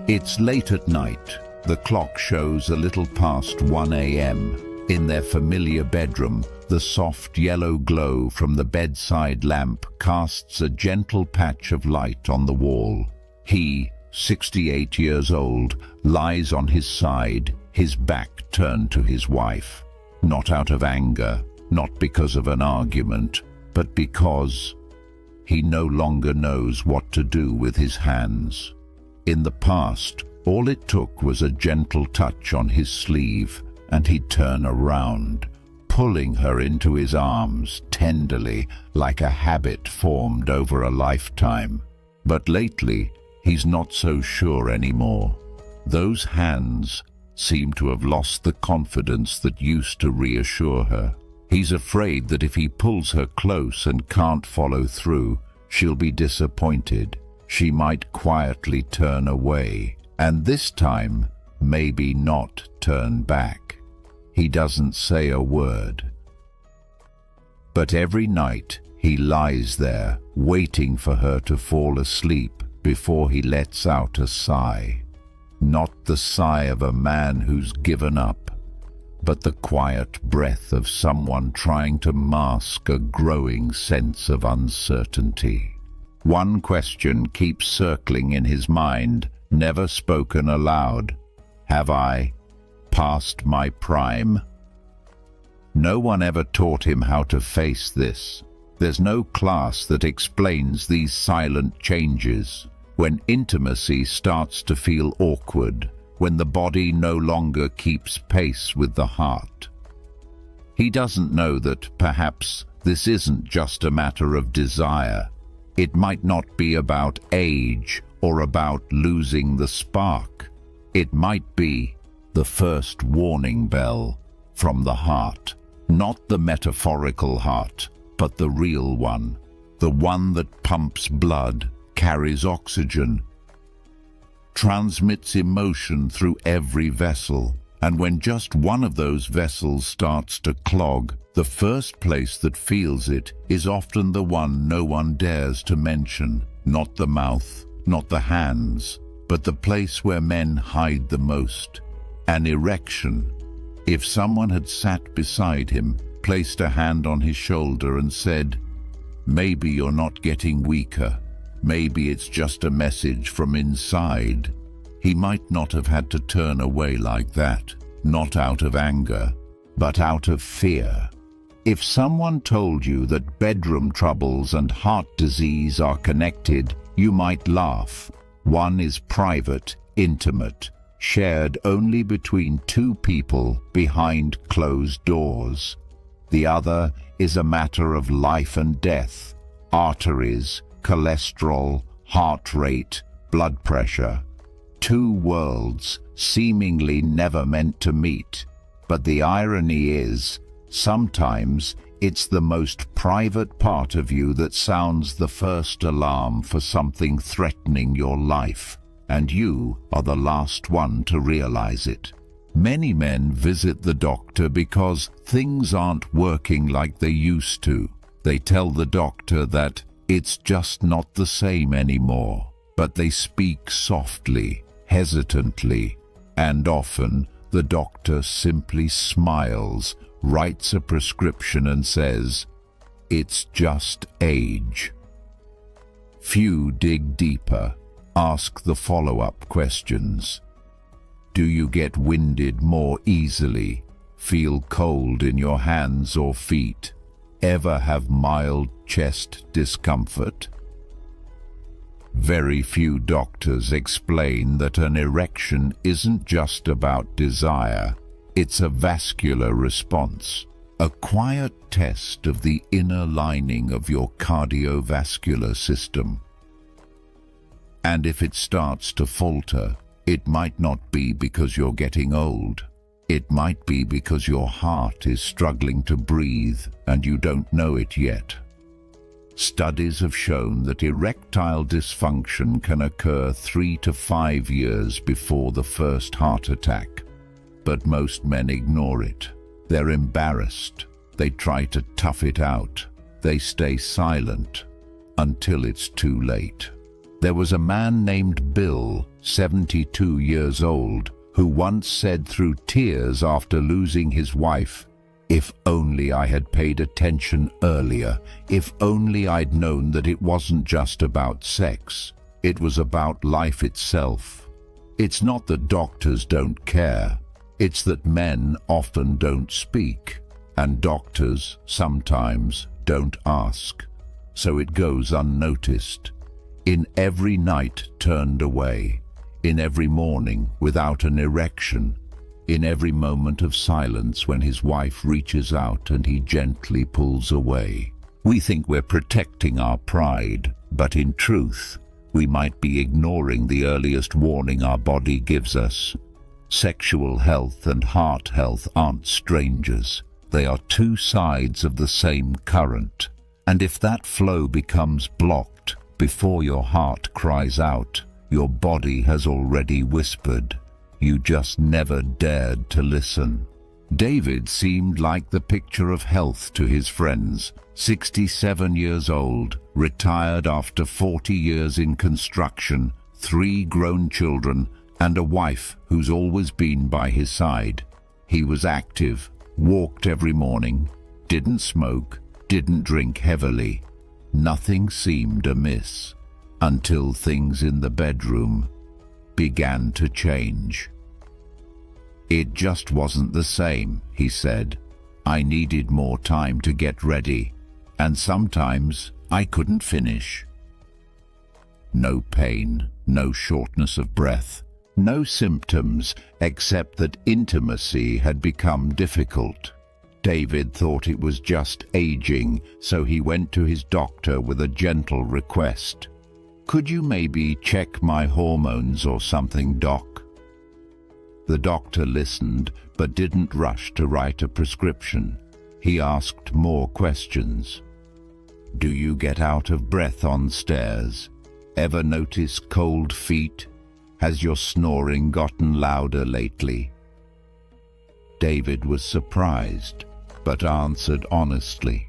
It's late at night. The clock shows a little past 1 a.m. In their familiar bedroom, the soft yellow glow from the bedside lamp casts a gentle patch of light on the wall. He, 68 years old, lies on his side, his back turned to his wife. Not out of anger, not because of an argument, but because he no longer knows what to do with his hands. In the past, all it took was a gentle touch on his sleeve, and he'd turn around, pulling her into his arms tenderly, like a habit formed over a lifetime. But lately, he's not so sure anymore. Those hands seem to have lost the confidence that used to reassure her. He's afraid that if he pulls her close and can't follow through, she'll be disappointed. She might quietly turn away, and this time, maybe not turn back. He doesn't say a word. But every night, he lies there, waiting for her to fall asleep before he lets out a sigh. Not the sigh of a man who's given up, but the quiet breath of someone trying to mask a growing sense of uncertainty. One question keeps circling in his mind, never spoken aloud. Have I passed my prime? No one ever taught him how to face this. There's no class that explains these silent changes. When intimacy starts to feel awkward, when the body no longer keeps pace with the heart. He doesn't know that perhaps this isn't just a matter of desire. It might not be about age or about losing the spark. It might be the first warning bell from the heart. Not the metaphorical heart, but the real one. The one that pumps blood, carries oxygen, transmits emotion through every vessel. And when just one of those vessels starts to clog, the first place that feels it is often the one no one dares to mention. Not the mouth, not the hands, but the place where men hide the most. An erection. If someone had sat beside him, placed a hand on his shoulder and said, "Maybe you're not getting weaker. Maybe it's just a message from inside," he might not have had to turn away like that, not out of anger, but out of fear. If someone told you that bedroom troubles and heart disease are connected, you might laugh. One is private, intimate, shared only between two people behind closed doors. The other is a matter of life and death, arteries, cholesterol, heart rate, blood pressure. Two worlds seemingly never meant to meet. But the irony is, sometimes it's the most private part of you that sounds the first alarm for something threatening your life, and you are the last one to realize it. Many men visit the doctor because things aren't working like they used to. They tell the doctor that it's just not the same anymore, but they speak softly, hesitantly, and often the doctor simply smiles, writes a prescription and says, "It's just age." Few dig deeper, ask the follow-up questions. Do you get winded more easily? Feel cold in your hands or feet? Ever have mild chest discomfort? Very few doctors explain that an erection isn't just about desire. It's a vascular response, a quiet test of the inner lining of your cardiovascular system. And if it starts to falter, it might not be because you're getting old. It might be because your heart is struggling to breathe and you don't know it yet. Studies have shown that erectile dysfunction can occur 3 to 5 years before the first heart attack. But most men ignore it. They're embarrassed. They try to tough it out. They stay silent until it's too late. There was a man named Bill, 72 years old, who once said through tears after losing his wife, "If only I had paid attention earlier, if only I'd known that it wasn't just about sex, it was about life itself." It's not that doctors don't care, it's that men often don't speak, and doctors sometimes don't ask. So it goes unnoticed. In every night turned away, in every morning without an erection, in every moment of silence when his wife reaches out and he gently pulls away. We think we're protecting our pride, but in truth, we might be ignoring the earliest warning our body gives us. Sexual health and heart health aren't strangers. They are two sides of the same current. And if that flow becomes blocked before your heart cries out, your body has already whispered. You just never dared to listen. David seemed like the picture of health to his friends. 67 years old, retired after 40 years in construction, 3 grown children, and a wife who's always been by his side. He was active, walked every morning, didn't smoke, didn't drink heavily. Nothing seemed amiss until things in the bedroom began to change. "It just wasn't the same," he said. "I needed more time to get ready, and sometimes I couldn't finish." No pain, no shortness of breath, no symptoms except that intimacy had become difficult. David thought it was just aging, so he went to his doctor with a gentle request. "Could you maybe check my hormones or something, doc?" The doctor listened, but didn't rush to write a prescription. He asked more questions. "Do you get out of breath on stairs? Ever notice cold feet? Has your snoring gotten louder lately?" David was surprised, but answered honestly.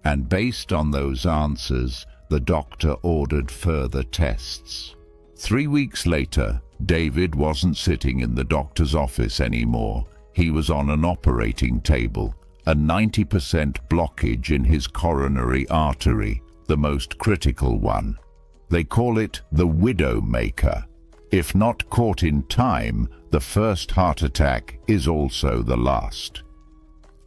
And based on those answers, the doctor ordered further tests. 3 weeks later, David wasn't sitting in the doctor's office anymore. He was on an operating table, a 90% blockage in his coronary artery, the most critical one. They call it the widowmaker. If not caught in time, the first heart attack is also the last.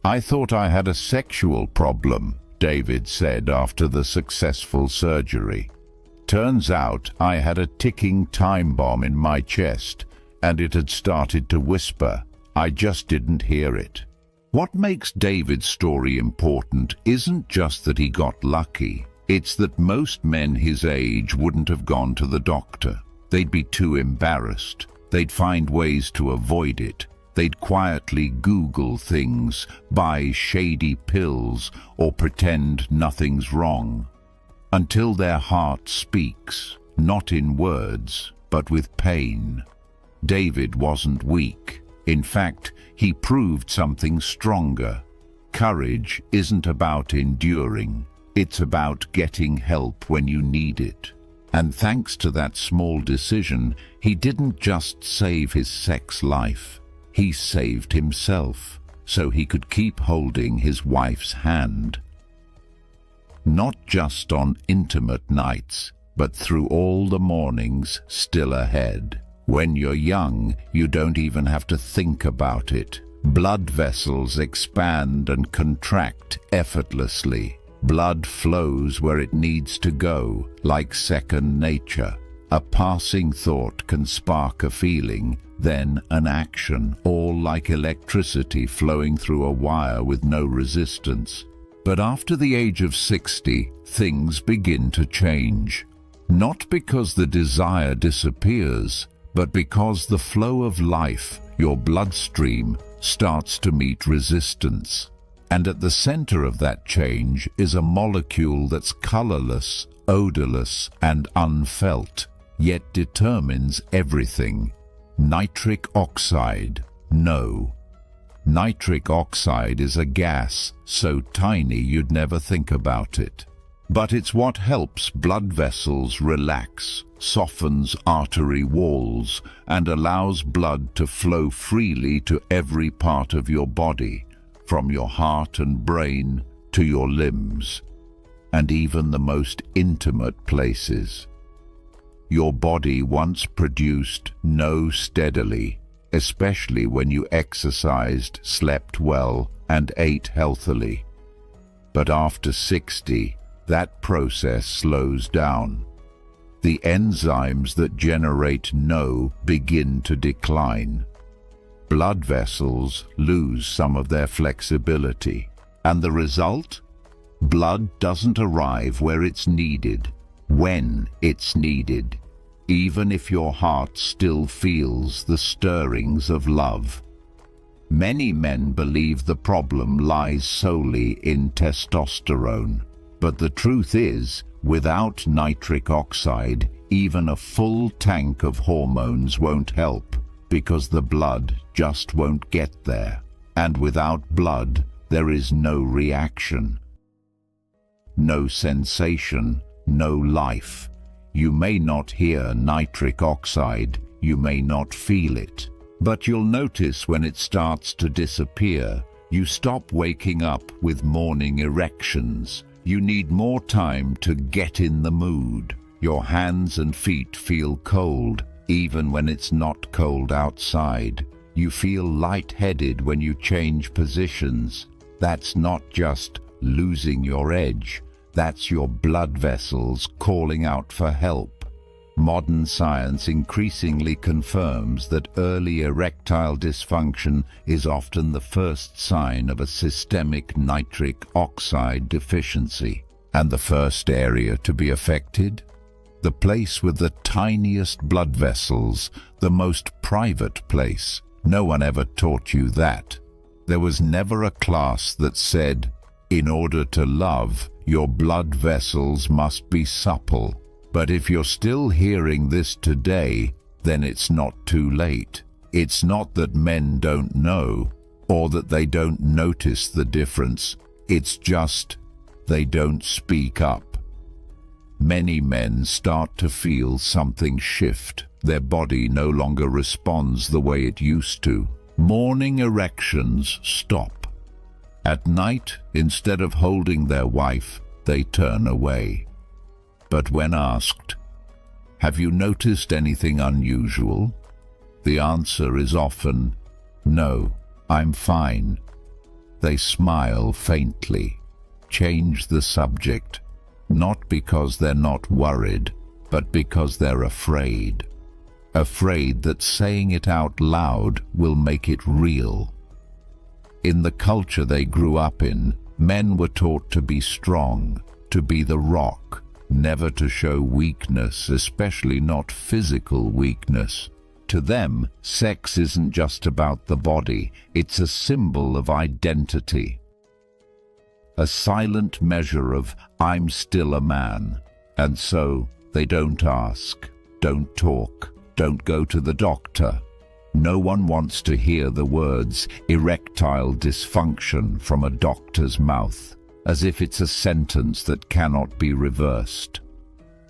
"I thought I had a sexual problem," David said after the successful surgery. "Turns out I had a ticking time bomb in my chest, and it had started to whisper. I just didn't hear it." What makes David's story important isn't just that he got lucky. It's that most men his age wouldn't have gone to the doctor. They'd be too embarrassed. They'd find ways to avoid it. They'd quietly Google things, buy shady pills, or pretend nothing's wrong. Until their heart speaks, not in words, but with pain. David wasn't weak. In fact, he proved something stronger. Courage isn't about enduring. It's about getting help when you need it. And thanks to that small decision, he didn't just save his sex life. He saved himself, so he could keep holding his wife's hand. Not just on intimate nights, but through all the mornings still ahead. When you're young, you don't even have to think about it. Blood vessels expand and contract effortlessly. Blood flows where it needs to go, like second nature. A passing thought can spark a feeling, then an action, all like electricity flowing through a wire with no resistance. But after the age of 60, things begin to change. Not because the desire disappears, but because the flow of life, your bloodstream, starts to meet resistance. And at the center of that change is a molecule that's colorless, odorless, and unfelt, yet determines everything. Nitric oxide. No. Nitric oxide is a gas so tiny you'd never think about it. But it's what helps blood vessels relax, softens artery walls, and allows blood to flow freely to every part of your body, from your heart and brain to your limbs, and even the most intimate places. Your body once produced no steadily, especially when you exercised, slept well, and ate healthily. But after 60, that process slows down. The enzymes that generate no begin to decline. Blood vessels lose some of their flexibility. And the result? Blood doesn't arrive where it's needed, when it's needed, even if your heart still feels the stirrings of love. Many men believe the problem lies solely in testosterone, but the truth is, without nitric oxide, even a full tank of hormones won't help, because the blood just won't get there. And without blood, there is no reaction, no sensation, no life. You may not hear nitric oxide, you may not feel it, but you'll notice when it starts to disappear. You stop waking up with morning erections. You need more time to get in the mood. Your hands and feet feel cold, even when it's not cold outside. You feel lightheaded when you change positions. That's not just losing your edge. That's your blood vessels calling out for help. Modern science increasingly confirms that early erectile dysfunction is often the first sign of a systemic nitric oxide deficiency. And the first area to be affected? The place with the tiniest blood vessels, the most private place. No one ever taught you that. There was never a class that said, in order to love, your blood vessels must be supple. But if you're still hearing this today, then it's not too late. It's not that men don't know, or that they don't notice the difference. It's just they don't speak up. Many men start to feel something shift. Their body no longer responds the way it used to. Morning erections stop. At night, instead of holding their wife, they turn away. But when asked, "Have you noticed anything unusual?" the answer is often, "No, I'm fine." They smile faintly, change the subject, not because they're not worried, but because they're afraid. Afraid that saying it out loud will make it real. In the culture they grew up in, men were taught to be strong, to be the rock, never to show weakness, especially not physical weakness. To them, sex isn't just about the body, it's a symbol of identity. A silent measure of, I'm still a man. And so, they don't ask, don't talk, don't go to the doctor. No one wants to hear the words erectile dysfunction from a doctor's mouth, as if it's a sentence that cannot be reversed.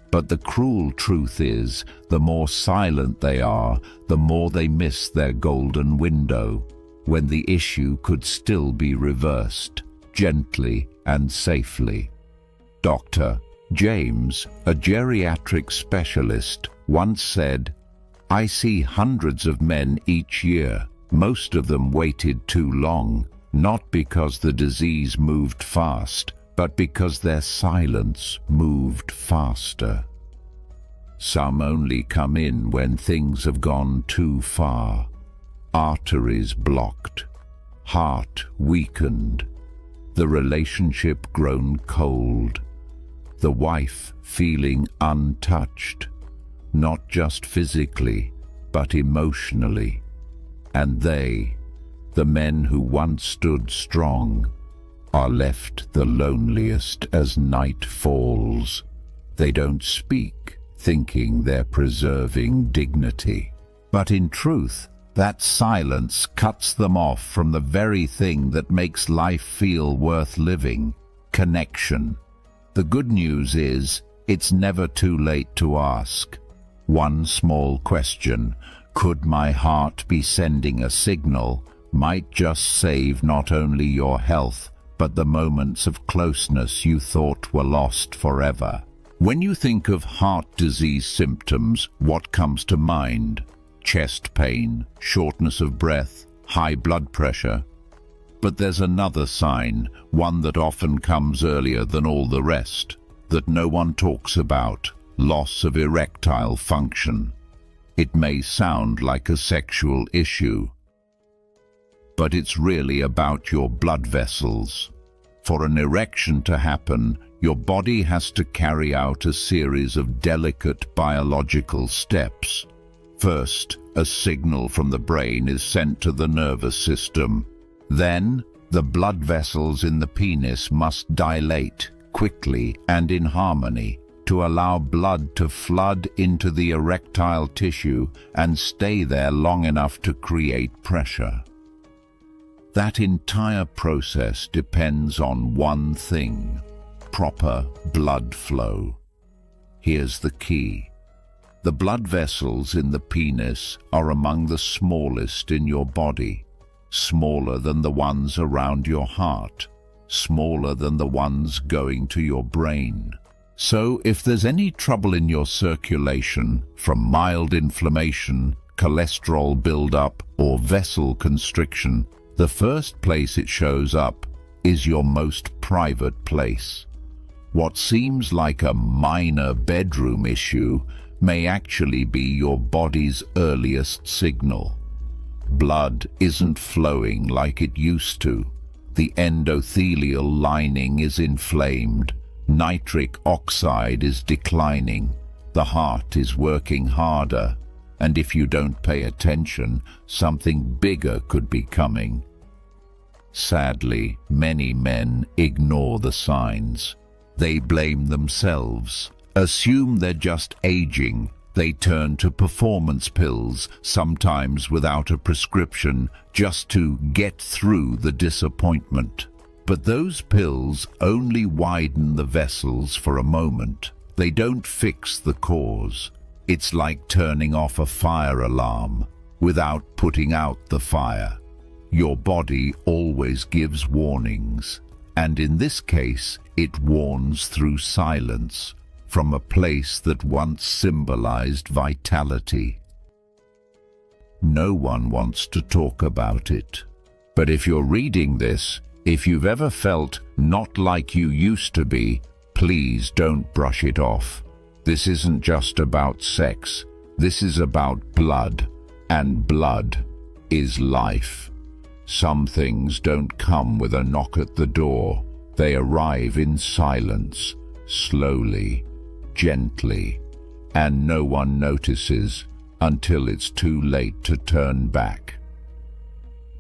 But the cruel truth is, the more silent they are, the more they miss their golden window, when the issue could still be reversed, gently and safely. Dr. James, a geriatric specialist, once said, "I see hundreds of men each year. Most of them waited too long, not because the disease moved fast, but because their silence moved faster." Some only come in when things have gone too far. Arteries blocked, heart weakened, the relationship grown cold, the wife feeling untouched, not just physically, but emotionally. And they, the men who once stood strong, are left the loneliest as night falls. They don't speak, thinking they're preserving dignity. But in truth, that silence cuts them off from the very thing that makes life feel worth living: connection. The good news is, it's never too late to ask. One small question, could my heart be sending a signal, might just save not only your health, but the moments of closeness you thought were lost forever. When you think of heart disease symptoms, what comes to mind? Chest pain, shortness of breath, high blood pressure. But there's another sign, one that often comes earlier than all the rest, that no one talks about: loss of erectile function. It may sound like a sexual issue, but it's really about your blood vessels. For an erection to happen, your body has to carry out a series of delicate biological steps. First, a signal from the brain is sent to the nervous system. Then, the blood vessels in the penis must dilate quickly and in harmony to allow blood to flood into the erectile tissue and stay there long enough to create pressure. That entire process depends on one thing: proper blood flow. Here's the key. The blood vessels in the penis are among the smallest in your body, smaller than the ones around your heart, smaller than the ones going to your brain. So if there's any trouble in your circulation, from mild inflammation, cholesterol buildup, or vessel constriction, the first place it shows up is your most private place. What seems like a minor bedroom issue may actually be your body's earliest signal. Blood isn't flowing like it used to. The endothelial lining is inflamed. Nitric oxide is declining. The heart is working harder. And if you don't pay attention, something bigger could be coming. Sadly, many men ignore the signs. They blame themselves, assume they're just aging. They turn to performance pills, sometimes without a prescription, just to get through the disappointment. But those pills only widen the vessels for a moment. They don't fix the cause. It's like turning off a fire alarm without putting out the fire. Your body always gives warnings, and in this case, it warns through silence, from a place that once symbolized vitality. No one wants to talk about it. But if you're reading this, if you've ever felt not like you used to be, please don't brush it off. This isn't just about sex. This is about blood, and blood is life. Some things don't come with a knock at the door. They arrive in silence, slowly, gently, and no one notices until it's too late to turn back.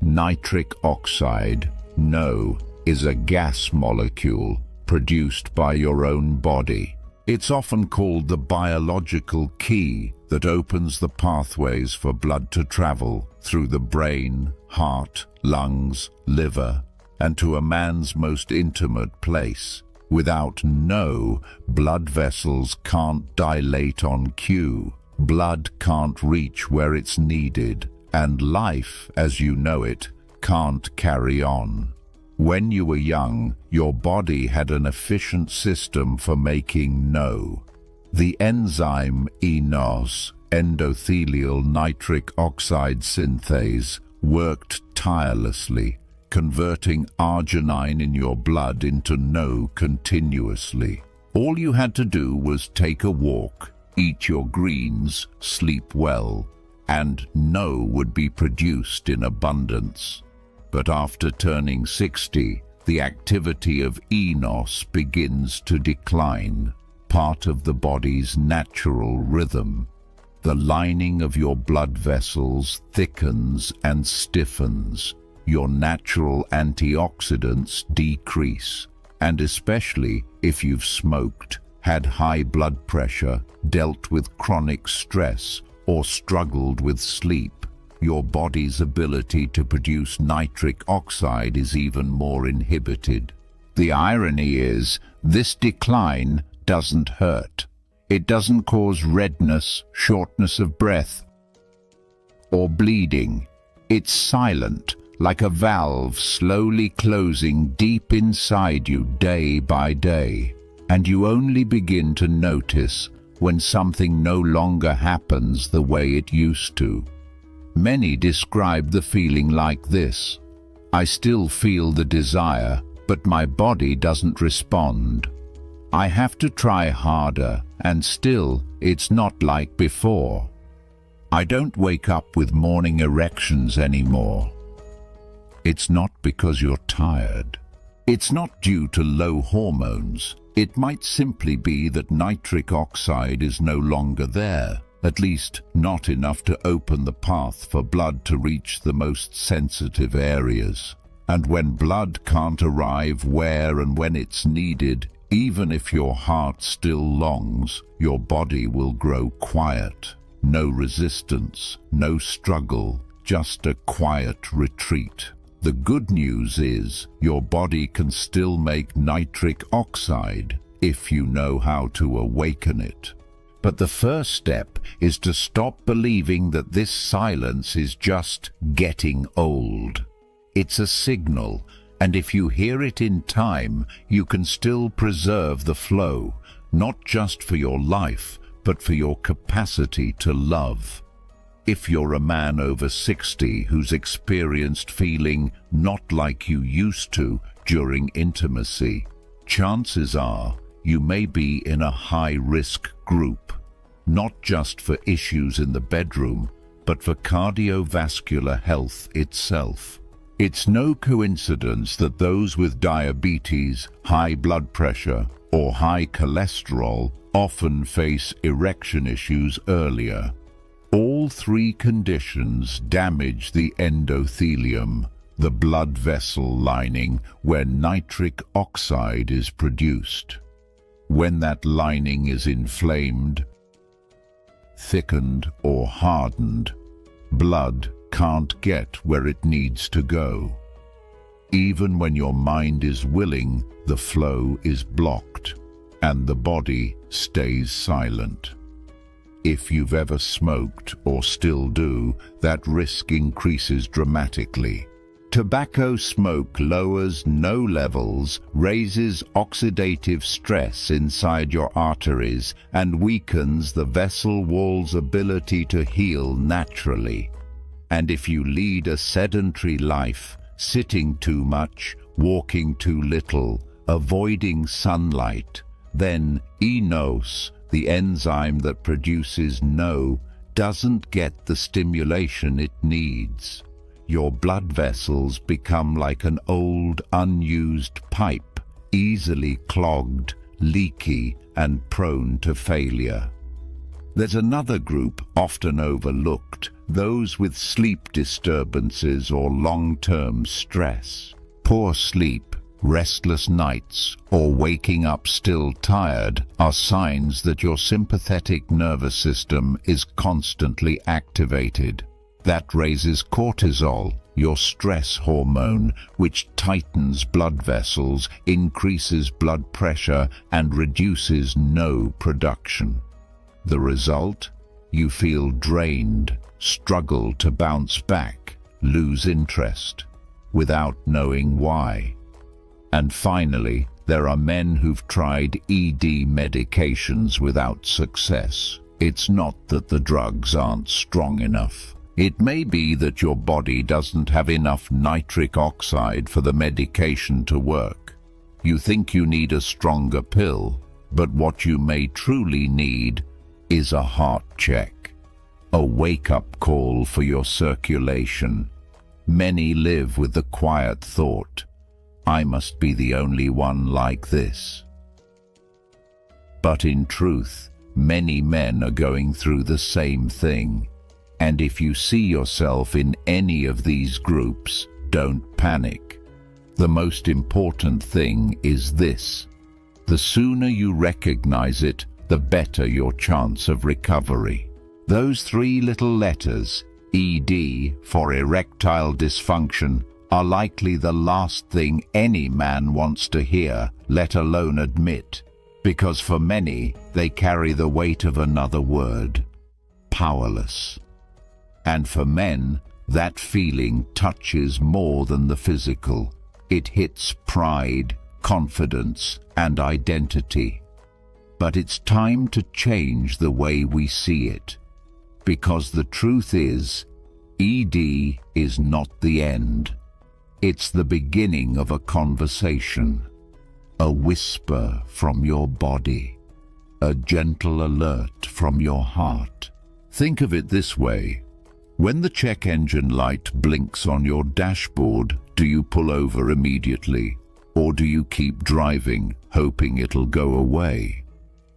Nitric oxide, NO, is a gas molecule produced by your own body. It's often called the biological key that opens the pathways for blood to travel through the brain, heart, lungs, liver, and to a man's most intimate place. Without NO, blood vessels can't dilate on cue, blood can't reach where it's needed, and life, as you know it, can't carry on. When you were young, your body had an efficient system for making NO. The enzyme eNOS, endothelial nitric oxide synthase, worked tirelessly, converting arginine in your blood into NO continuously. All you had to do was take a walk, eat your greens, sleep well, and NO would be produced in abundance. But after turning 60, the activity of eNOS begins to decline, part of the body's natural rhythm. The lining of your blood vessels thickens and stiffens. Your natural antioxidants decrease, and especially if you've smoked, had high blood pressure, dealt with chronic stress, or struggled with sleep, your body's ability to produce nitric oxide is even more inhibited. The irony is, this decline doesn't hurt. It doesn't cause redness, shortness of breath, or bleeding. It's silent, like a valve slowly closing deep inside you day by day. And you only begin to notice when something no longer happens the way it used to. Many describe the feeling like this: I still feel the desire, but my body doesn't respond. I have to try harder, and still, it's not like before. I don't wake up with morning erections anymore. It's not because you're tired. It's not due to low hormones. It might simply be that nitric oxide is no longer there, at least not enough to open the path for blood to reach the most sensitive areas. And when blood can't arrive where and when it's needed, even if your heart still longs, your body will grow quiet. No resistance, no struggle, just a quiet retreat. The good news is, your body can still make nitric oxide if you know how to awaken it. But the first step is to stop believing that this silence is just getting old. It's a signal, and if you hear it in time, you can still preserve the flow, not just for your life, but for your capacity to love. If you're a man over 60 who's experienced feeling not like you used to during intimacy, chances are you may be in a high-risk group, not just for issues in the bedroom, but for cardiovascular health itself. It's no coincidence that those with diabetes, high blood pressure, or high cholesterol often face erection issues earlier. All three conditions damage the endothelium, the blood vessel lining where nitric oxide is produced. When that lining is inflamed, thickened, or hardened, blood can't get where it needs to go. Even when your mind is willing, the flow is blocked, and the body stays silent. If you've ever smoked or still do, that risk increases dramatically. Tobacco smoke lowers NO levels, raises oxidative stress inside your arteries, and weakens the vessel wall's ability to heal naturally. And if you lead a sedentary life, sitting too much, walking too little, avoiding sunlight, then eNOS, the enzyme that produces NO, doesn't get the stimulation it needs. Your blood vessels become like an old, unused pipe, easily clogged, leaky, and prone to failure. There's another group often overlooked, those with sleep disturbances or long-term stress. Poor sleep, restless nights, or waking up still tired are signs that your sympathetic nervous system is constantly activated. That raises cortisol, your stress hormone, which tightens blood vessels, increases blood pressure, and reduces NO production. The result? You feel drained, struggle to bounce back, lose interest, without knowing why. And finally, there are men who've tried ED medications without success. It's not that the drugs aren't strong enough. It may be that your body doesn't have enough nitric oxide for the medication to work. You think you need a stronger pill, but what you may truly need is a heart check, a wake-up call for your circulation. Many live with the quiet thought, I must be the only one like this. But in truth, many men are going through the same thing. And if you see yourself in any of these groups, don't panic. The most important thing is this: the sooner you recognize it, the better your chance of recovery. Those three little letters, ED for erectile dysfunction, are likely the last thing any man wants to hear, let alone admit, because for many, they carry the weight of another word: powerless. And for men, that feeling touches more than the physical. It hits pride, confidence, and identity. But it's time to change the way we see it, because the truth is, ED is not the end. It's the beginning of a conversation, a whisper from your body, a gentle alert from your heart. Think of it this way. When the check engine light blinks on your dashboard, do you pull over immediately, or do you keep driving, hoping it'll go away?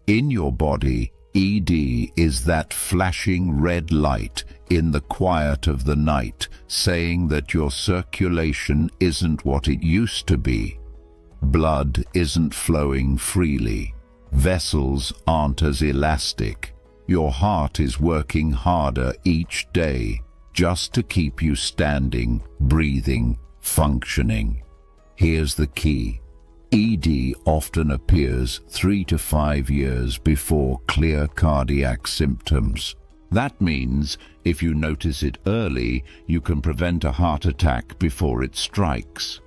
In your body, ED is that flashing red light in the quiet of the night, saying that your circulation isn't what it used to be. Blood isn't flowing freely. Vessels aren't as elastic. Your heart is working harder each day just to keep you standing, breathing, functioning. Here's the key. ED often appears 3 to 5 years before clear cardiac symptoms. That means if you notice it early, you can prevent a heart attack before it strikes.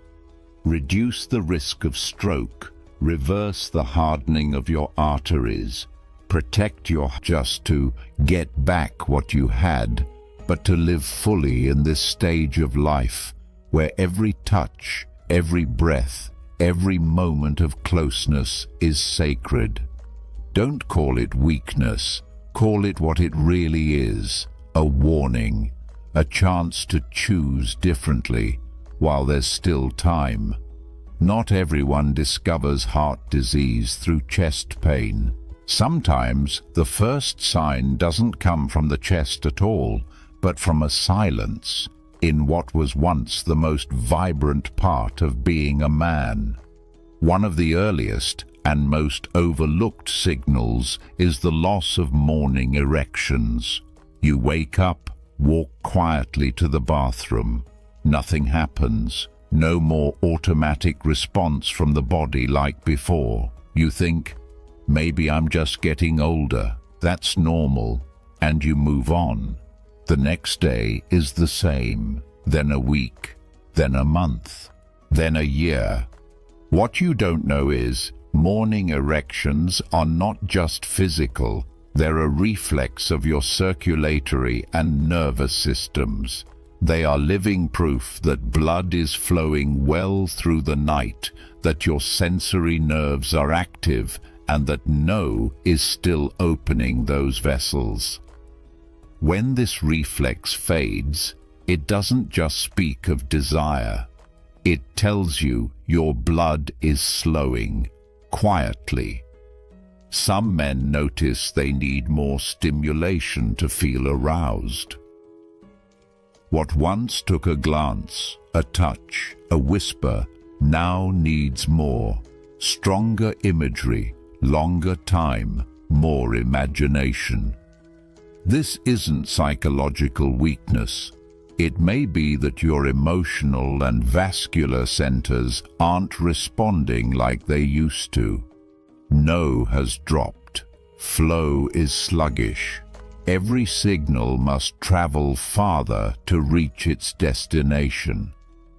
Reduce the risk of stroke, reverse the hardening of your arteries, protect your just to get back what you had, but to live fully in this stage of life where every touch, every breath, every moment of closeness is sacred. Don't call it weakness, call it what it really is, a warning, a chance to choose differently while there's still time. Not everyone discovers heart disease through chest pain. Sometimes the first sign doesn't come from the chest at all, but from a silence in what was once the most vibrant part of being a man. One of the earliest and most overlooked signals is the loss of morning erections. You wake up, walk quietly to the bathroom. Nothing happens. No more automatic response from the body like before. You think, maybe I'm just getting older. That's normal. And you move on. The next day is the same. Then a week. Then a month. Then a year. What you don't know is, morning erections are not just physical. They're a reflex of your circulatory and nervous systems. They are living proof that blood is flowing well through the night, that your sensory nerves are active, and that No is still opening those vessels. When this reflex fades, it doesn't just speak of desire. It tells you your blood is slowing, quietly. Some men notice they need more stimulation to feel aroused. What once took a glance, a touch, a whisper, now needs more. Stronger imagery, longer time, more imagination. This isn't psychological weakness. It may be that your emotional and vascular centers aren't responding like they used to. No has dropped. Flow is sluggish. Every signal must travel farther to reach its destination.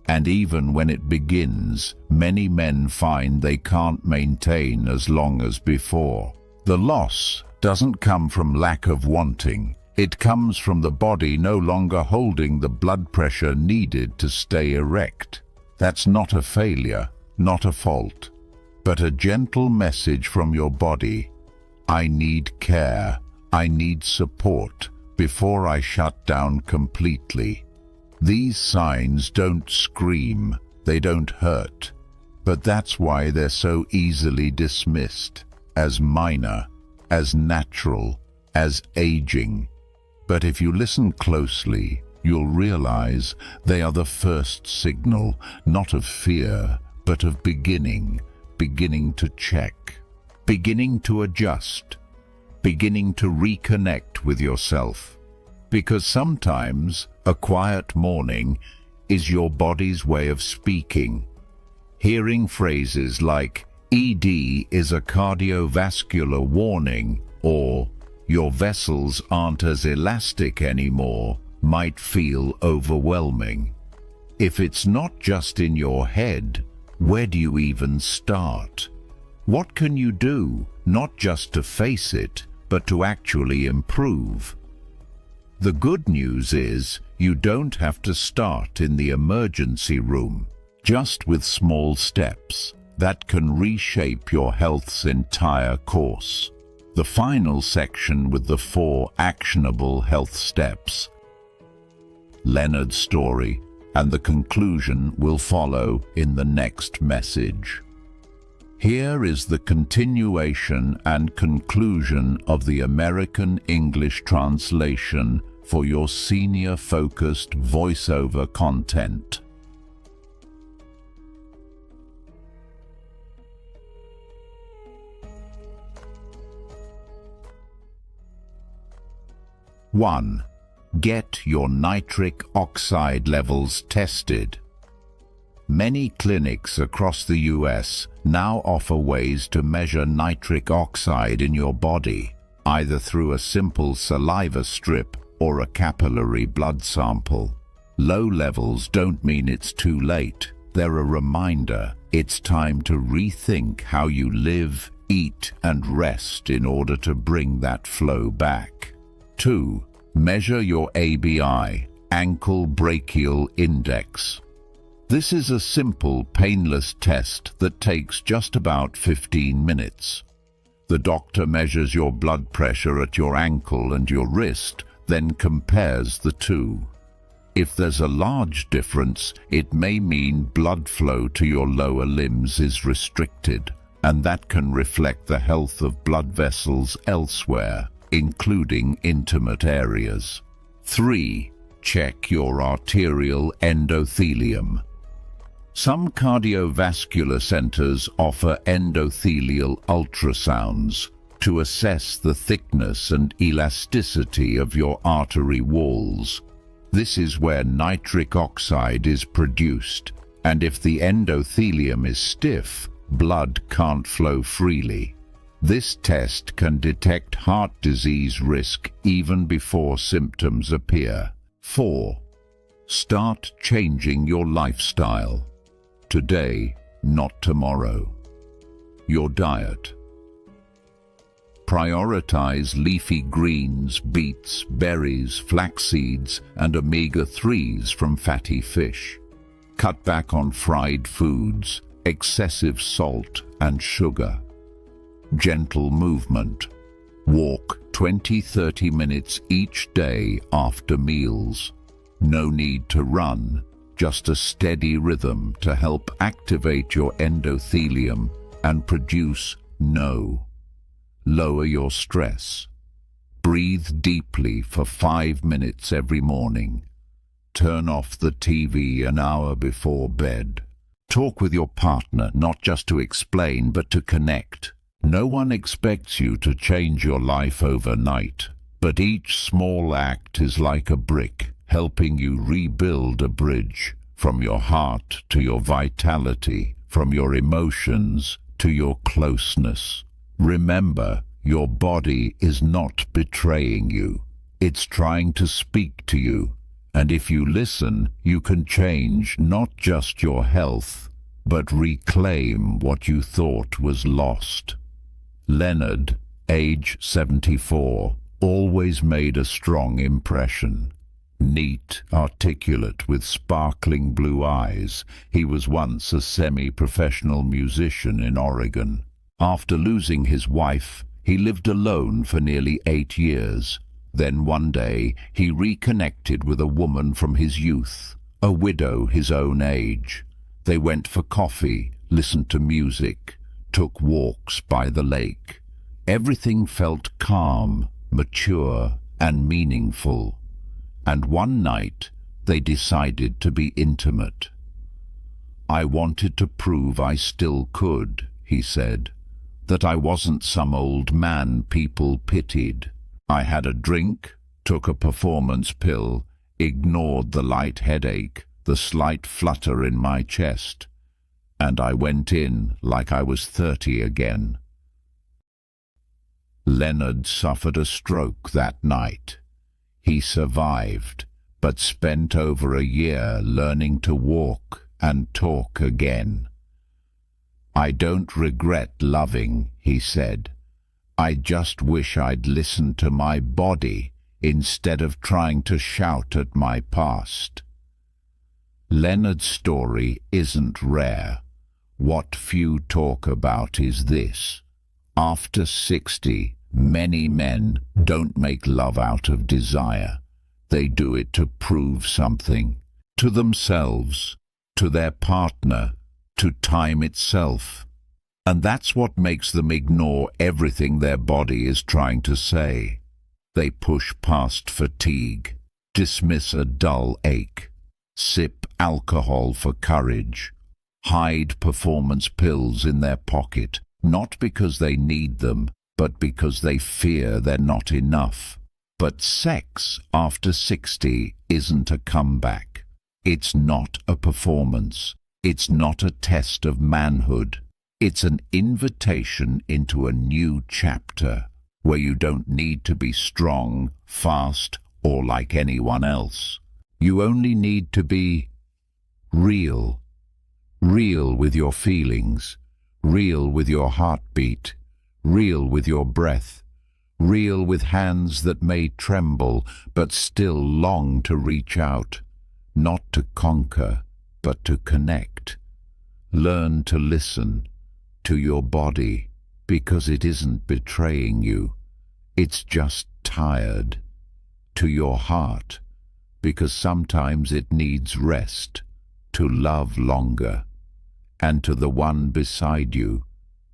And even when it begins, many men find they can't maintain as long as before. The loss doesn't come from lack of wanting. It comes from the body no longer holding the blood pressure needed to stay erect. That's not a failure, not a fault, but a gentle message from your body. I need care. I need support before I shut down completely. These signs don't scream, they don't hurt, but that's why they're so easily dismissed, as minor, as natural, as aging. But if you listen closely, you'll realize they are the first signal, not of fear, but of beginning to check, beginning to adjust, beginning to reconnect with yourself. Because sometimes a quiet morning is your body's way of speaking. Hearing phrases like ED is a cardiovascular warning or your vessels aren't as elastic anymore might feel overwhelming. If it's not just in your head, where do you even start? What can you do, not just to face it, but to actually improve? The good news is you don't have to start in the emergency room, just with small steps that can reshape your health's entire course. The final section with the 4 actionable health steps. Leonard's story and the conclusion will follow in the next message. Here is the continuation and conclusion of the American English translation for your senior-focused voiceover content. One, get your nitric oxide levels tested. Many clinics across the US now offer ways to measure nitric oxide in your body, either through a simple saliva strip or a capillary blood sample. Low levels don't mean it's too late. They're a reminder it's time to rethink how you live, eat, and rest in order to bring that flow back. 2. Measure your ABI, ankle brachial index. This is a simple, painless test that takes just about 15 minutes. The doctor measures your blood pressure at your ankle and your wrist, then compares the two. If there's a large difference, it may mean blood flow to your lower limbs is restricted, and that can reflect the health of blood vessels elsewhere, including intimate areas. 3. Check your arterial endothelium. Some cardiovascular centers offer endothelial ultrasounds to assess the thickness and elasticity of your artery walls. This is where nitric oxide is produced, and if the endothelium is stiff, blood can't flow freely. This test can detect heart disease risk even before symptoms appear. 4. Start changing your lifestyle. Today, not tomorrow. Your diet. Prioritize leafy greens, beets, berries, flax seeds, and omega-3s from fatty fish. Cut back on fried foods, excessive salt, and sugar. Gentle movement. Walk 20-30 minutes each day after meals. No need to run, just a steady rhythm to help activate your endothelium and produce NO. Lower your stress. Breathe deeply for 5 minutes every morning. Turn off the TV an hour before bed. Talk with your partner, not just to explain, but to connect. No one expects you to change your life overnight, but each small act is like a brick, helping you rebuild a bridge from your heart to your vitality, from your emotions to your closeness. Remember, your body is not betraying you. It's trying to speak to you, and if you listen, you can change not just your health, but reclaim what you thought was lost. Leonard, age 74, always made a strong impression. Neat, articulate, with sparkling blue eyes, he was once a semi-professional musician in Oregon. After losing his wife, he lived alone for nearly 8 years. Then one day, he reconnected with a woman from his youth, a widow his own age. They went for coffee, listened to music, took walks by the lake. Everything felt calm, mature, and meaningful. And one night, they decided to be intimate. "I wanted to prove I still could," he said, "that I wasn't some old man people pitied. I had a drink, took a performance pill, ignored the light headache, the slight flutter in my chest, and I went in like I was 30 again. Leonard suffered a stroke that night. He survived, but spent over a year learning to walk and talk again. "I don't regret loving," he said. "I just wish I'd listened to my body instead of trying to shout at my past." Leonard's story isn't rare. What few talk about is this. After 60, many men don't make love out of desire. They do it to prove something. To themselves, to their partner, to time itself. And that's what makes them ignore everything their body is trying to say. They push past fatigue, dismiss a dull ache, sip alcohol for courage, hide performance pills in their pocket, not because they need them, but because they fear they're not enough. But sex after 60 isn't a comeback. It's not a performance. It's not a test of manhood. It's an invitation into a new chapter where you don't need to be strong, fast, or like anyone else. You only need to be real. Real with your feelings, real with your heartbeat, real with your breath, real with hands that may tremble but still long to reach out, not to conquer, but to connect. Learn to listen to your body because it isn't betraying you. It's just tired. To your heart because sometimes it needs rest, to love longer. And to the one beside you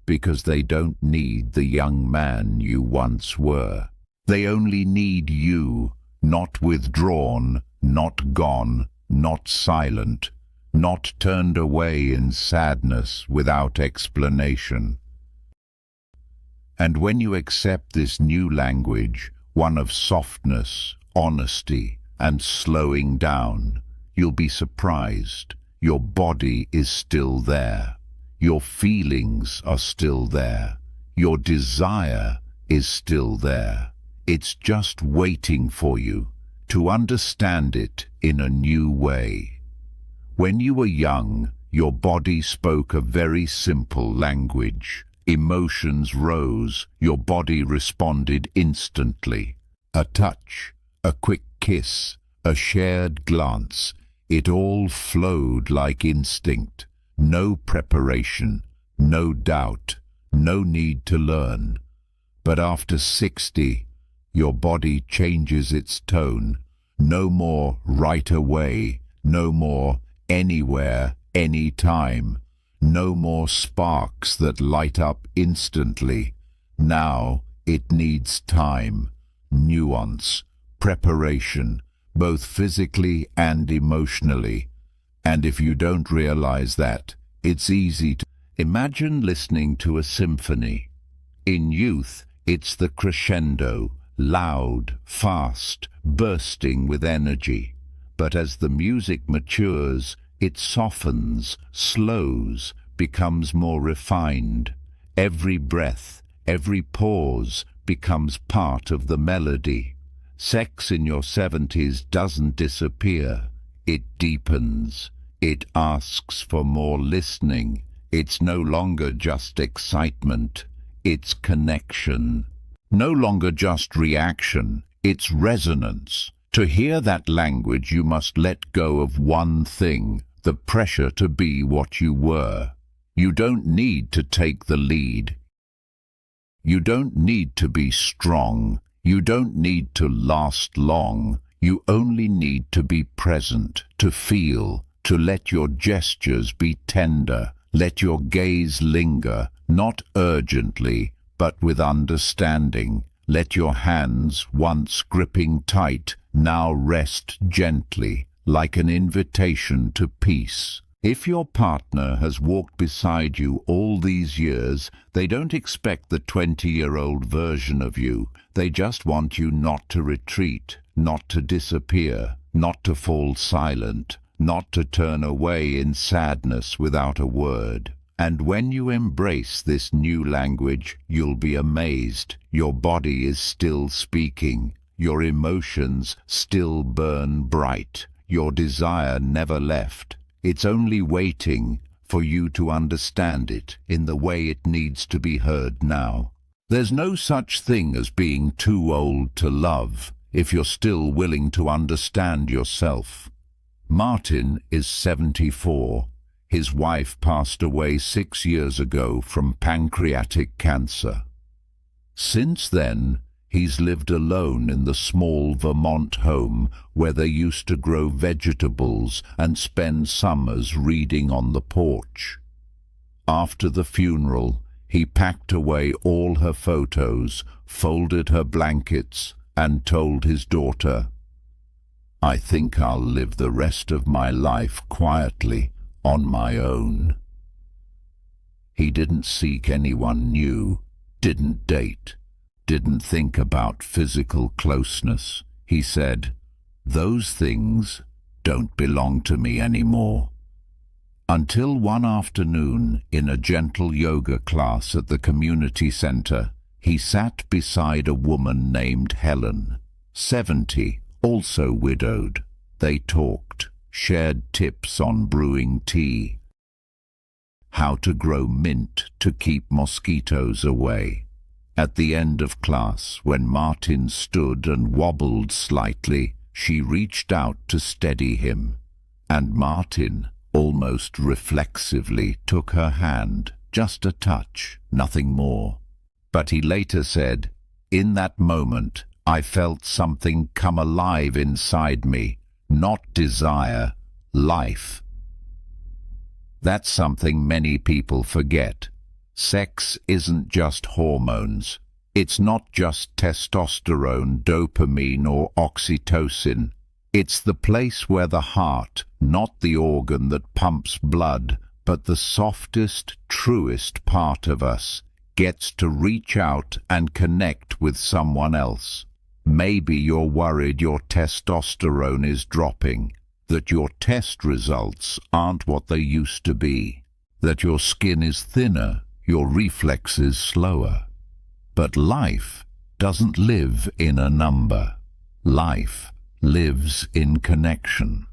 because they don't need the young man you once were. They only need you, not withdrawn, not gone, not silent, not turned away in sadness without explanation. And when you accept this new language, one of softness, honesty, and slowing down, you'll be surprised. Your body is still there. Your feelings are still there. Your desire is still there. It's just waiting for you to understand it in a new way. When you were young, your body spoke a very simple language. Emotions rose. Your body responded instantly. A touch, a quick kiss, a shared glance. It all flowed like instinct. No preparation, no doubt, no need to learn. But after 60, your body changes its tone. No more right away, no more anywhere, anytime. No more sparks that light up instantly. Now it needs time, nuance, preparation, both physically and emotionally. And if you don't realize that, it's easy to imagine listening to a symphony. In youth, it's the crescendo, loud, fast, bursting with energy. But as the music matures, it softens, slows, becomes more refined. Every breath, every pause becomes part of the melody. Sex in your 70s doesn't disappear. It deepens. It asks for more listening. It's no longer just excitement. It's connection. No longer just reaction. It's resonance. To hear that language, you must let go of one thing, the pressure to be what you were. You don't need to take the lead. You don't need to be strong. You don't need to last long. You only need to be present, to feel, to let your gestures be tender, let your gaze linger, not urgently, but with understanding. Let your hands, once gripping tight, now rest gently, like an invitation to peace. If your partner has walked beside you all these years, they don't expect the 20-year-old version of you. They just want you not to retreat, not to disappear, not to fall silent, not to turn away in sadness without a word. And when you embrace this new language, you'll be amazed. Your body is still speaking. Your emotions still burn bright. Your desire never left. It's only waiting for you to understand it in the way it needs to be heard now. There's no such thing as being too old to love if you're still willing to understand yourself. Martin is 74. His wife passed away 6 years ago from pancreatic cancer. Since then, he's lived alone in the small Vermont home where they used to grow vegetables and spend summers reading on the porch. After the funeral, he packed away all her photos, folded her blankets, and told his daughter, "I think I'll live the rest of my life quietly, on my own." He didn't seek anyone new, didn't date, didn't think about physical closeness. He said, "Those things don't belong to me anymore." Until one afternoon, in a gentle yoga class at the community center, he sat beside a woman named Helen, 70, also widowed. They talked, shared tips on brewing tea, how to grow mint to keep mosquitoes away. At the end of class, when Martin stood and wobbled slightly, she reached out to steady him, and Martin, almost reflexively, took her hand, just a touch, nothing more. But he later said, "In that moment, I felt something come alive inside me. Not desire, life." That's something many people forget. Sex isn't just hormones. It's not just testosterone, dopamine, or oxytocin. It's the place where the heart, not the organ that pumps blood, but the softest, truest part of us, gets to reach out and connect with someone else. Maybe you're worried your testosterone is dropping, that your test results aren't what they used to be, that your skin is thinner, your reflexes slower. But life doesn't live in a number. Life lives in connection.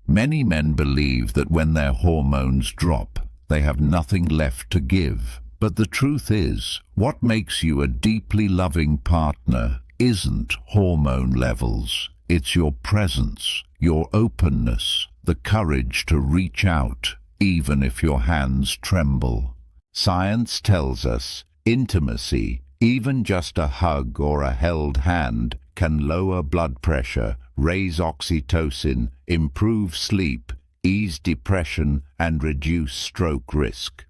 Many men believe that when their hormones drop, they have nothing left to give. But the truth is, what makes you a deeply loving partner isn't hormone levels. It's your presence, your openness, the courage to reach out, even if your hands tremble. Science tells us intimacy, even just a hug or a held hand, can lower blood pressure, raise oxytocin, improve sleep, ease depression, and reduce stroke risk.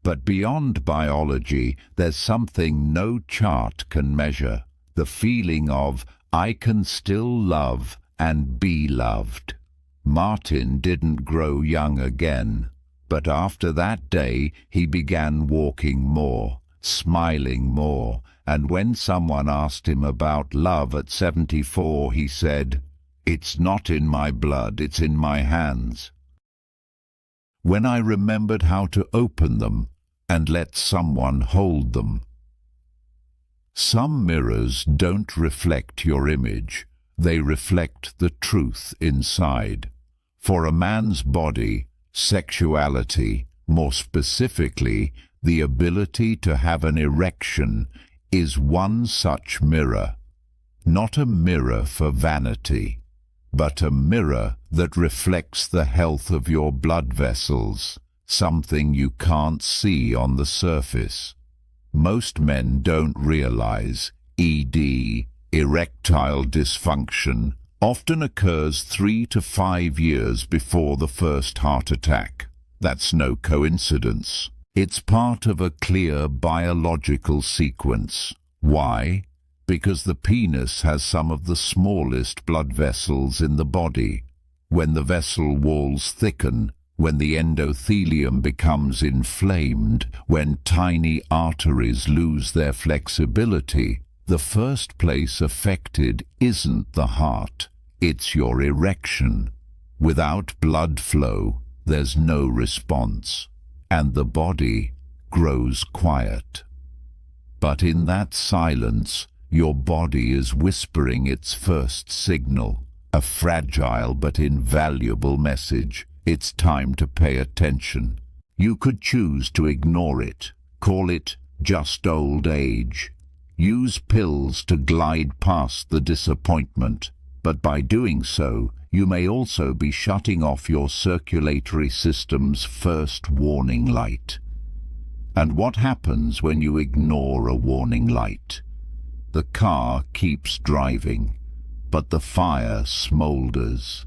But beyond biology, there's something no chart can measure. The feeling of, I can still love and be loved. Martin didn't grow young again, but after that day he began walking more, smiling more, and when someone asked him about love at 74, he said, "It's not in my blood, it's in my hands." When I remembered how to open them and let someone hold them. Some mirrors don't reflect your image, they reflect the truth inside. For a man's body, sexuality, more specifically, the ability to have an erection, is one such mirror. Not a mirror for vanity, but a mirror that reflects the health of your blood vessels, something you can't see on the surface. Most men don't realize ED, erectile dysfunction, often occurs 3 to 5 years before the first heart attack. That's no coincidence. It's part of a clear biological sequence. Why? Because the penis has some of the smallest blood vessels in the body. When the vessel walls thicken, when the endothelium becomes inflamed, when tiny arteries lose their flexibility, the first place affected isn't the heart, it's your erection. Without blood flow, there's no response, and the body grows quiet. But in that silence, your body is whispering its first signal, a fragile but invaluable message. It's time to pay attention. You could choose to ignore it, call it just old age. Use pills to glide past the disappointment, but by doing so, you may also be shutting off your circulatory system's first warning light. And what happens when you ignore a warning light? The car keeps driving, but the fire smolders,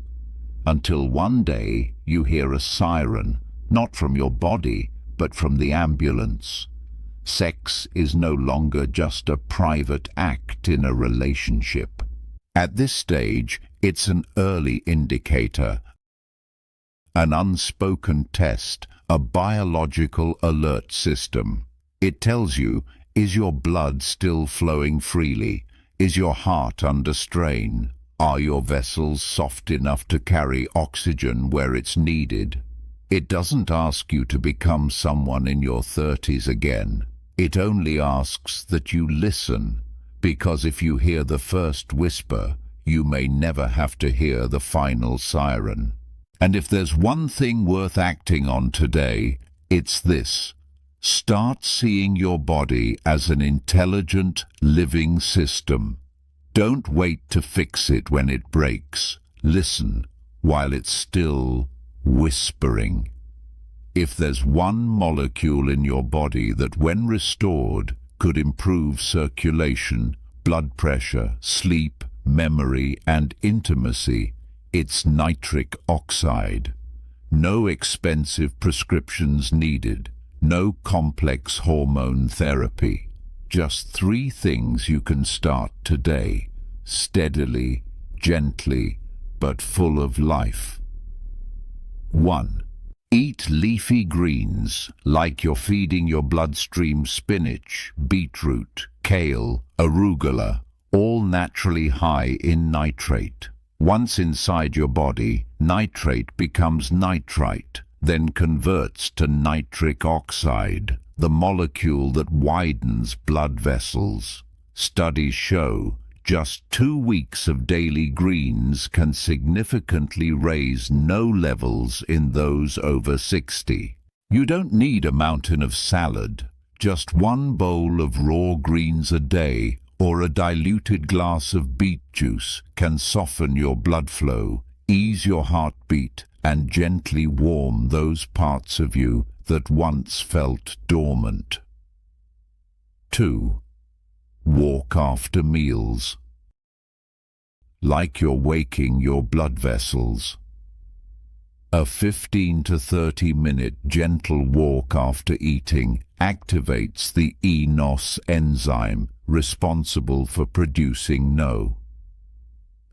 until one day you hear a siren, not from your body, but from the ambulance. Sex is no longer just a private act in a relationship. At this stage, it's an early indicator, an unspoken test, a biological alert system. It tells you, is your blood still flowing freely? Is your heart under strain? Are your vessels soft enough to carry oxygen where it's needed? It doesn't ask you to become someone in your 30s again. It only asks that you listen, because if you hear the first whisper, you may never have to hear the final siren. And if there's one thing worth acting on today, it's this. Start seeing your body as an intelligent, living system. Don't wait to fix it when it breaks. Listen while it's still whispering. If there's one molecule in your body that, when restored, could improve circulation, blood pressure, sleep, memory, and intimacy, it's nitric oxide. No expensive prescriptions needed, no complex hormone therapy. Just 3 things you can start today, steadily, gently, but full of life. 1. Eat leafy greens, like you're feeding your bloodstream spinach, beetroot, kale, arugula, all naturally high in nitrate. Once inside your body, nitrate becomes nitrite, then converts to nitric oxide, the molecule that widens blood vessels. Studies show just 2 weeks of daily greens can significantly raise NO levels in those over 60. You don't need a mountain of salad. Just 1 bowl of raw greens a day or a diluted glass of beet juice can soften your blood flow, ease your heartbeat, and gently warm those parts of you that once felt dormant. 2. Walk after meals. Like you're waking your blood vessels. A 15 to 30-minute gentle walk after eating activates the eNOS enzyme responsible for producing NO.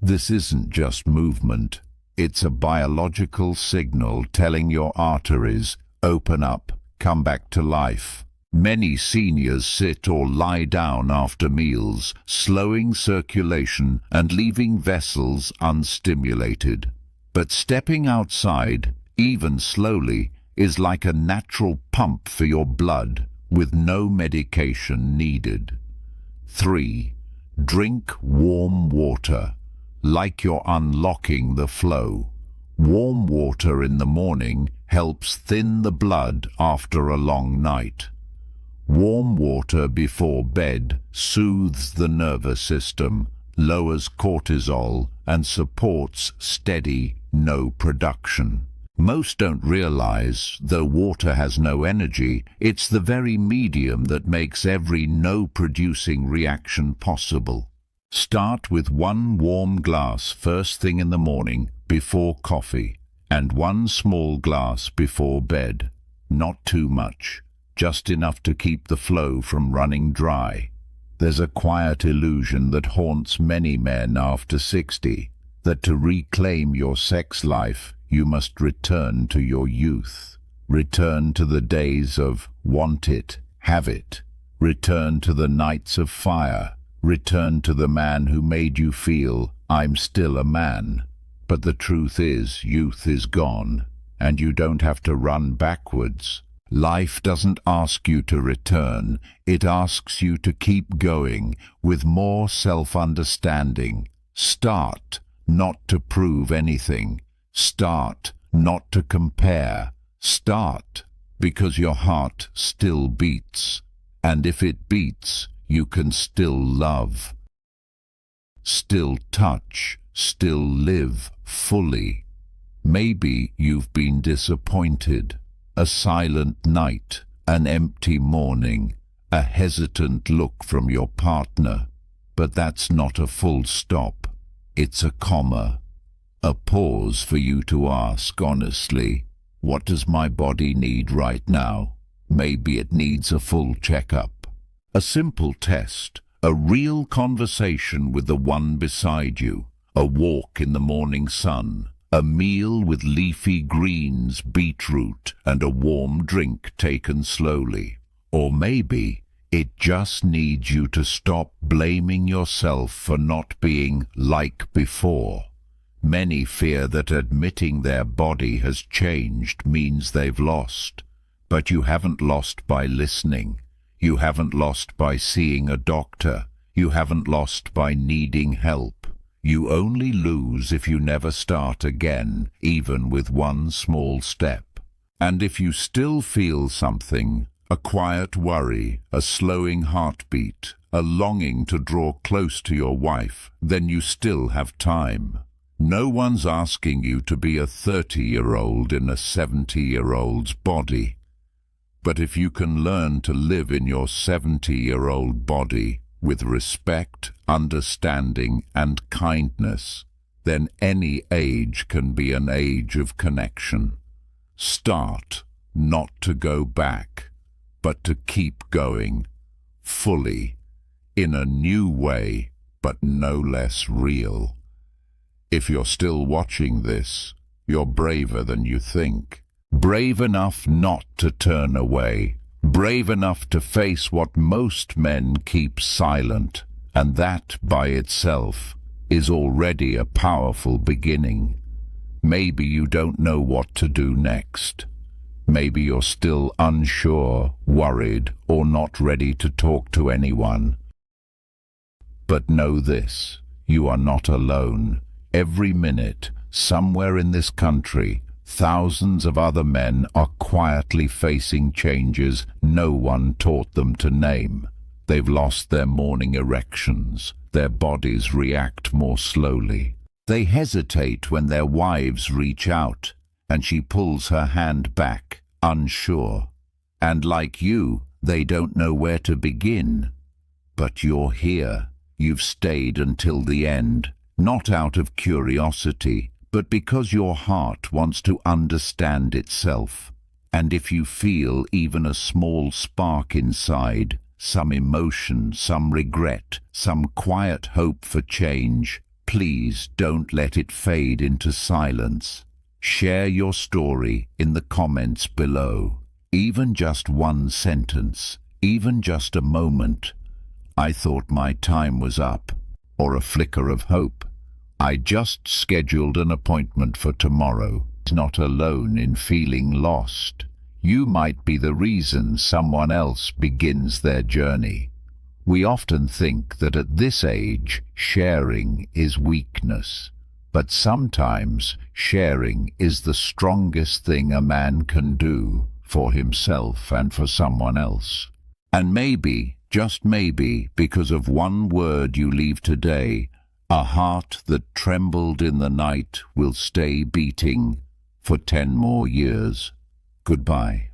This isn't just movement. It's a biological signal telling your arteries, open up, come back to life. Many seniors sit or lie down after meals, slowing circulation and leaving vessels unstimulated. But stepping outside, even slowly, is like a natural pump for your blood, with no medication needed. 3. Drink warm water, like you're unlocking the flow. Warm water in the morning helps thin the blood after a long night. Warm water before bed soothes the nervous system, lowers cortisol, and supports steady NO production. Most don't realize, though water has no energy, it's the very medium that makes every NO-producing reaction possible. Start with 1 warm glass first thing in the morning, before coffee, and 1 small glass before bed. Not too much, just enough to keep the flow from running dry. There's a quiet illusion that haunts many men after 60, that to reclaim your sex life, you must return to your youth. Return to the days of want it, have it. Return to the nights of fire. Return to the man who made you feel, I'm still a man. But the truth is, youth is gone, and you don't have to run backwards. Life doesn't ask you to return, it asks you to keep going with more self-understanding. Start, not to prove anything. Start, not to compare. Start, because your heart still beats. And if it beats, you can still love, still touch, still live fully. Maybe you've been disappointed. A silent night, an empty morning, a hesitant look from your partner. But that's not a full stop. It's a comma, a pause for you to ask honestly, what does my body need right now? Maybe it needs a full checkup. A simple test, a real conversation with the one beside you, a walk in the morning sun, a meal with leafy greens, beetroot, and a warm drink taken slowly. Or maybe it just needs you to stop blaming yourself for not being like before. Many fear that admitting their body has changed means they've lost. But you haven't lost by listening. You haven't lost by seeing a doctor. You haven't lost by needing help. You only lose if you never start again, even with one small step. And if you still feel something, a quiet worry, a slowing heartbeat, a longing to draw close to your wife, then you still have time. No one's asking you to be a 30-year-old in a 70-year-old's body. But if you can learn to live in your 70-year-old body, with respect, understanding, and kindness, then any age can be an age of connection. Start, not to go back, but to keep going, fully, in a new way, but no less real. If you're still watching this, you're braver than you think. Brave enough not to turn away. Brave enough to face what most men keep silent, and that by itself is already a powerful beginning. Maybe you don't know what to do next. Maybe you're still unsure, worried, or not ready to talk to anyone. But know this, you are not alone. Every minute, somewhere in this country, thousands of other men are quietly facing changes no one taught them to name. They've lost their morning erections. Their bodies react more slowly. They hesitate when their wives reach out, and she pulls her hand back, unsure. And like you, they don't know where to begin. But you're here. You've stayed until the end, not out of curiosity, but because your heart wants to understand itself. And if you feel even a small spark inside, some emotion, some regret, some quiet hope for change, please don't let it fade into silence. Share your story in the comments below. Even just one sentence, even just a moment. I thought my time was up, or a flicker of hope. I just scheduled an appointment for tomorrow. Not alone in feeling lost. You might be the reason someone else begins their journey. We often think that at this age, sharing is weakness. But sometimes sharing is the strongest thing a man can do for himself and for someone else. And maybe, just maybe, because of one word you leave today, a heart that trembled in the night will stay beating for 10 more years. Goodbye.